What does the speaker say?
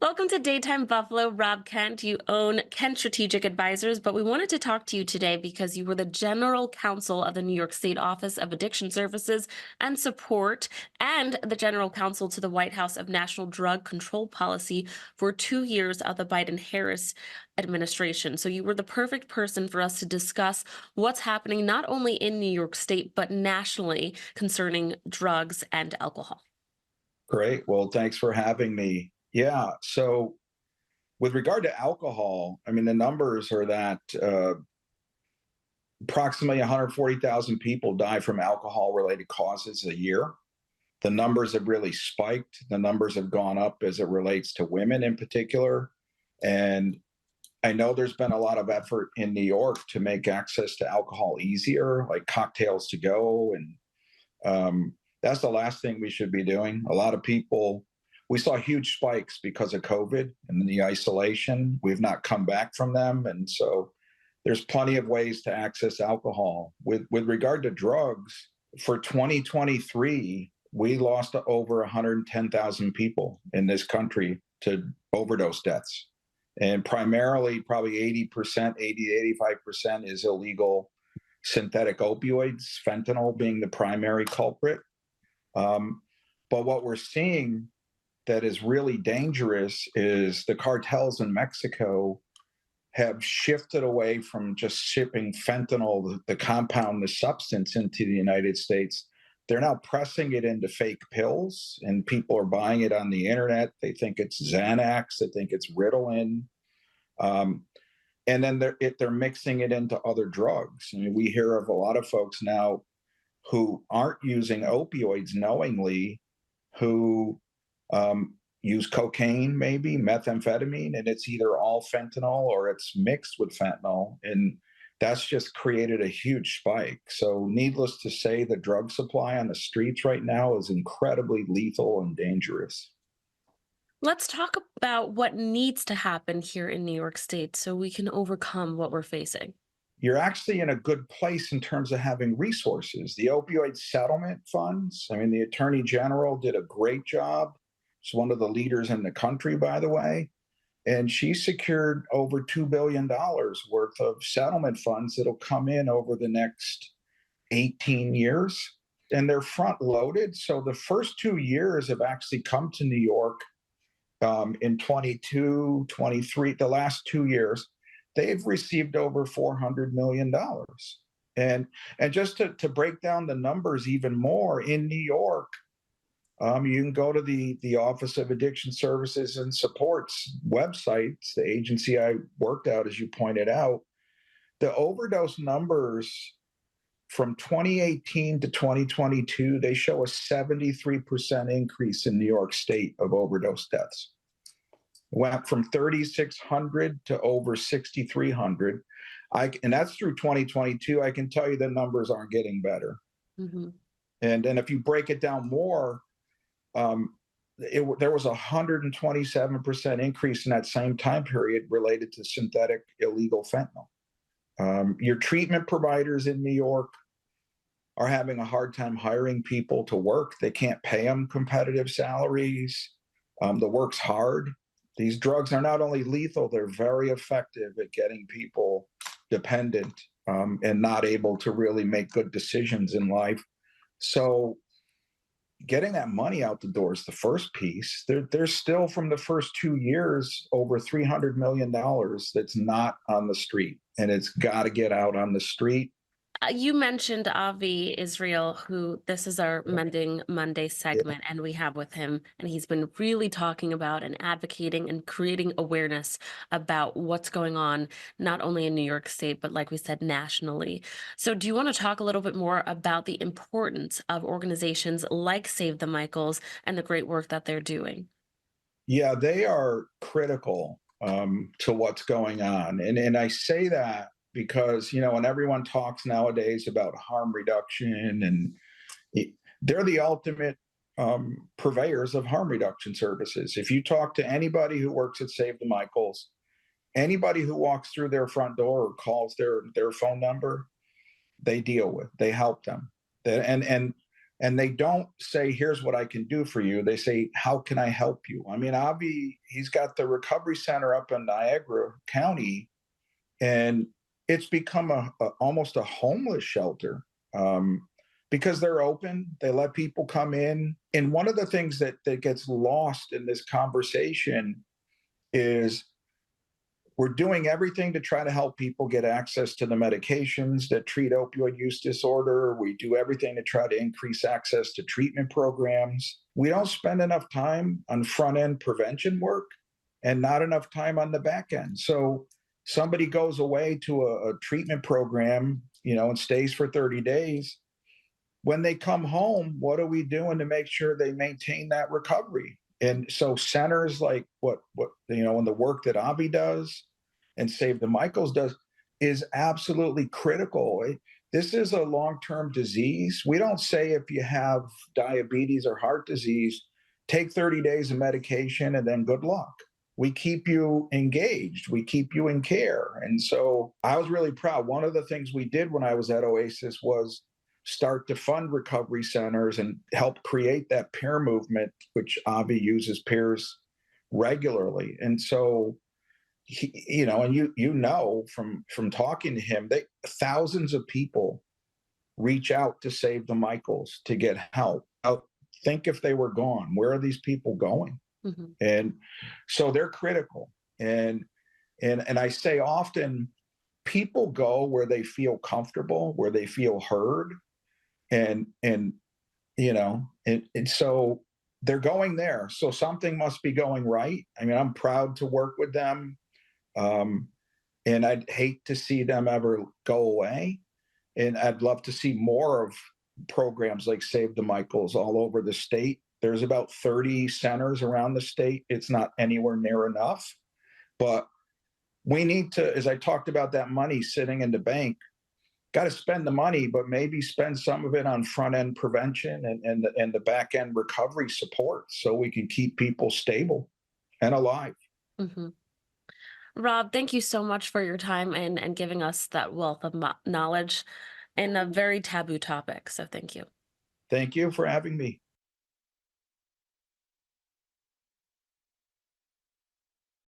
Welcome to Daytime Buffalo, Rob Kent. You own Kent Strategic Advisors, but we wanted to talk to you today because you were the general counsel of the New York State Office of Addiction Services and Support and the general counsel to the White House of National Drug Control Policy for 2 years of the Biden-Harris administration. So you were the perfect person for us to discuss what's happening not only in New York State, but nationally concerning drugs and alcohol. Great. Well, thanks for having me. Yeah. So, with regard to alcohol, I mean, the numbers are that approximately 140,000 people die from alcohol related causes a year. The numbers have really spiked. The numbers have gone up as it relates to women in particular. And I know there's been a lot of effort in New York to make access to alcohol easier, like cocktails to go. And that's the last thing we should be doing. A lot of people, we saw huge spikes because of COVID and the isolation. We've not come back from them. And so there's plenty of ways to access alcohol. With regard to drugs, for 2023, we lost over 110,000 people in this country to overdose deaths. And primarily, probably 80%, 80 to 85% is illegal synthetic opioids, fentanyl being the primary culprit. But what we're seeing that is really dangerous is the cartels in Mexico have shifted away from just shipping fentanyl, the compound, the substance, into the United States. They're now pressing it into fake pills, and people are buying it on the internet. They think it's Xanax, they think it's Ritalin. And then they're mixing it into other drugs. I mean, we hear of a lot of folks now who aren't using opioids knowingly, who use cocaine, maybe methamphetamine, and it's either all fentanyl or it's mixed with fentanyl. And that's just created a huge spike. So needless to say, the drug supply on the streets right now is incredibly lethal and dangerous. Let's talk about what needs to happen here in New York State so we can overcome what we're facing. You're actually in a good place in terms of having resources. The opioid settlement funds, I mean, the attorney general did a great job. She's one of the leaders in the country, by the way. And she secured over $2 billion worth of settlement funds that'll come in over the next 18 years. And they're front loaded. So the first 2 years have actually come to New York in 22, 23, the last 2 years. They've received over $400 million. And just to break down the numbers even more, in New York, you can go to the Office of Addiction Services and Support's websites, the agency I worked out, as you pointed out. The overdose numbers from 2018 to 2022, they show a 73% increase in New York State of overdose deaths. Went from 3,600 to over 6,300. And that's through 2022. I can tell you the numbers aren't getting better. Mhm. And if you break it down more, there was a 127% increase in that same time period related to synthetic illegal fentanyl. Your treatment providers in New York are having a hard time hiring people to work. They can't pay them competitive salaries. The work's hard. These drugs are not only lethal, they're very effective at getting people dependent and not able to really make good decisions in life. So getting that money out the door is the first piece. There's still, from the first 2 years, over $300 million that's not on the street, and it's got to get out on the street. You mentioned Avi Israel, who this is our Mending Monday segment, and we have with him, and he's been really talking about and advocating and creating awareness about what's going on, not only in New York State, but like we said, nationally. So do you want to talk a little bit more about the importance of organizations like Save the Michaels and the great work that they're doing? Yeah, they are critical to what's going on. And I say that because, when everyone talks nowadays about harm reduction, and they're the ultimate purveyors of harm reduction services. If you talk to anybody who works at Save the Michaels, anybody who walks through their front door or calls their phone number, they help them. And And they don't say, here's what I can do for you. They say, how can I help you? I mean, Avi, he's got the recovery center up in Niagara County, and it's become almost a homeless shelter, um, because they're open. They let people come in. And one of the things that gets lost in this conversation is we're doing everything to try to help people get access to the medications that treat opioid use disorder. We do everything to try to increase access to treatment programs. We don't spend enough time on front end prevention work and not enough time on the back end. So somebody goes away to a treatment program, and stays for 30 days. When they come home, what are we doing to make sure they maintain that recovery? And so centers like and the work that Avi does and Save the Michaels does is absolutely critical. This is a long-term disease. We don't say if you have diabetes or heart disease, take 30 days of medication and then good luck. We keep you engaged. We keep you in care. And so I was really proud. One of the things we did when I was at Oasis was start to fund recovery centers and help create that peer movement, which Avi uses peers regularly. And so and from talking to him, thousands of people reach out to Save the Michaels to get help. Think if they were gone, where are these people going? Mhm. And so they're critical. And I say often, people go where they feel comfortable, where they feel heard, and so they're going there. So something must be going right. I mean, I'm proud to work with them. And I'd hate to see them ever go away. And I'd love to see more of programs like Save the Michaels all over the state. There's about 30 centers around the state. It's not anywhere near enough. But we need to, as I talked about that money sitting in the bank, got to spend the money, but maybe spend some of it on front end prevention and the back end recovery support so we can keep people stable and alive. Mhm. Rob, thank you so much for your time and giving us that wealth of knowledge in a very taboo topic. So thank you. Thank you for having me.